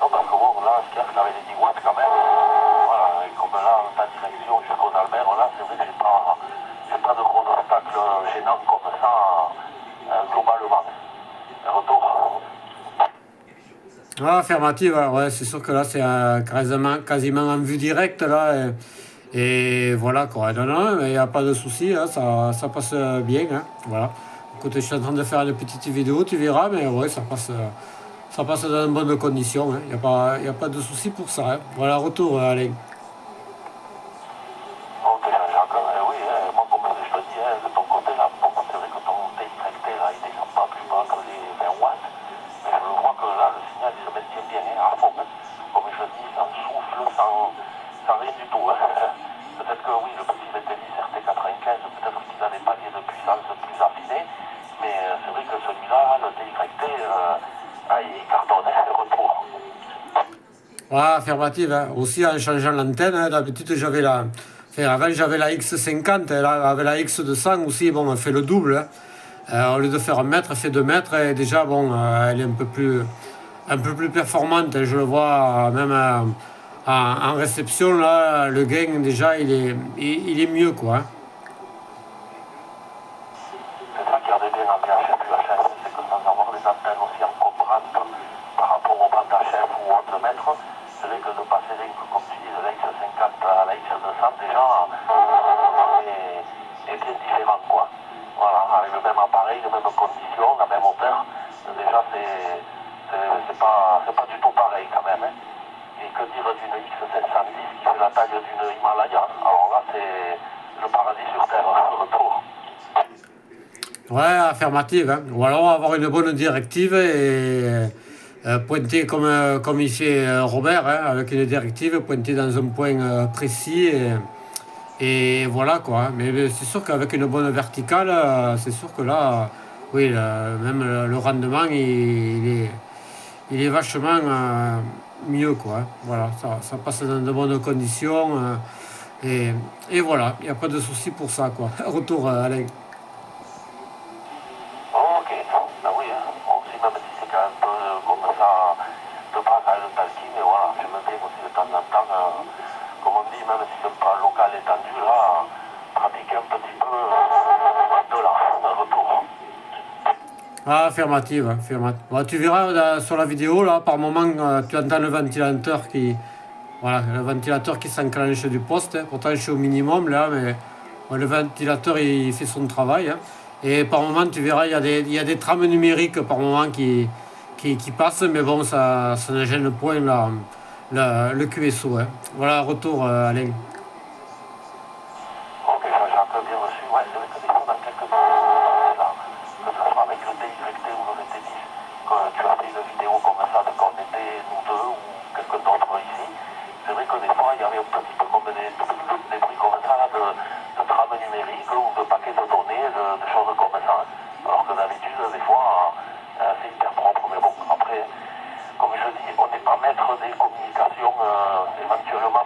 Non, parce que bon, là, ce qu'il y a, c'est avec les 10 watts quand même. Voilà, et comme là, ta direction jusqu'aux Albert, là, c'est vrai que j'ai pas de gros obstacles gênants comme ça, globalement. Retour. Ah, affirmative, ouais, c'est sûr que là, c'est quasiment en vue directe, là. Et voilà, quoi. Non, non, mais il n'y a pas de souci, hein, ça passe bien, hein, voilà. Écoute, je suis en train de faire une petite vidéo, tu verras, mais ouais, ça passe dans de bonnes conditions, hein. Y a pas de souci pour ça, hein. Voilà, retour, Alain. Ok, Jacques, oui, moi, comme je te dis, de ton côté, là, bon, c'est vrai que ton TYT, là, il descend pas plus bas que les 20 watts, mais je vois que là, le signal, il se maintient bien, hein, à fond, hein. Comme je dis, sans souffle, sans rien du tout, hein. Peut-être que oui, le petit Vettelli RT95, peut-être qu'il a des paliers de puissance plus affinés, mais c'est vrai que celui-là, le TYT, il cartonne, hein, le retour. Ouais, affirmative, hein. Aussi en changeant l'antenne, hein, d'habitude enfin, avant j'avais la X50, et là, avec la X200 aussi, bon, on fait le double, hein. Au lieu de faire 1 mètre, elle fait 2 mètres, et déjà, bon, elle est un peu plus performante, hein. Je le vois même en réception, là, le gain, déjà, il est mieux, quoi, hein. C'est ça qui a bien en VHF, UHF, c'est que sans avoir les antennes aussi encombrantes par rapport au bandes HF ou autres mètres, c'est vrai que de passer comme tu dis, de la X50 à la X200, déjà, est bien différent, quoi. Voilà, avec le même appareil, les mêmes conditions, la même hauteur, déjà, c'est pas du tout pareil quand même, hein. Et que dire d'une X710 qui fait la taille d'une Himalaya? Alors là, c'est le paradis sur Terre, retour. Ouais, affirmative, hein. Ou alors avoir une bonne directive et pointer comme il fait Robert, hein, avec une directive, pointer dans un point précis et voilà quoi, hein. Mais c'est sûr qu'avec une bonne verticale, c'est sûr que là, oui, même le rendement, il est vachement mieux quoi, hein. Voilà, ça passe dans de bonnes conditions et voilà, il n'y a pas de souci pour ça quoi. Retour Alain. Ok, ben oui, hein. Bon, aussi, même si c'est quand même un peu comme ça, de base à le talking, mais voilà, j'aime bien aussi de temps en temps, comme on dit, même si c'est pas local étendu, là, pratiquer un petit peu de là, un retour. Ah, affirmative, affirmative. Bon, tu verras sur la vidéo, là, par moment, tu entends le ventilateur voilà, le ventilateur qui s'enclenche du poste, hein. Pourtant, je suis au minimum, là, mais ouais, le ventilateur, il fait son travail, hein. Et par moment, tu verras, il y a des trames numériques par moment qui passent, mais bon, ça ne gêne point le QSO, hein. Voilà, retour, Alain. Ok, ça j'ai un peu bien reçu, ouais, c'est vrai que des fois, dans quelques vidéos, là, que ce soit avec le TYT ou le VT10, que tu as fait une vidéo comme ça, de quand on était nous deux ou quelqu'un d'autre ici, c'est vrai que des fois, il y avait un petit peu comme des bruits comme ça, là, de trames numériques ou de paquets de données, de choses comme ça. Alors que d'habitude, des fois, c'est hyper propre. Mais bon, après, comme je dis, on n'est pas maître des communications éventuellement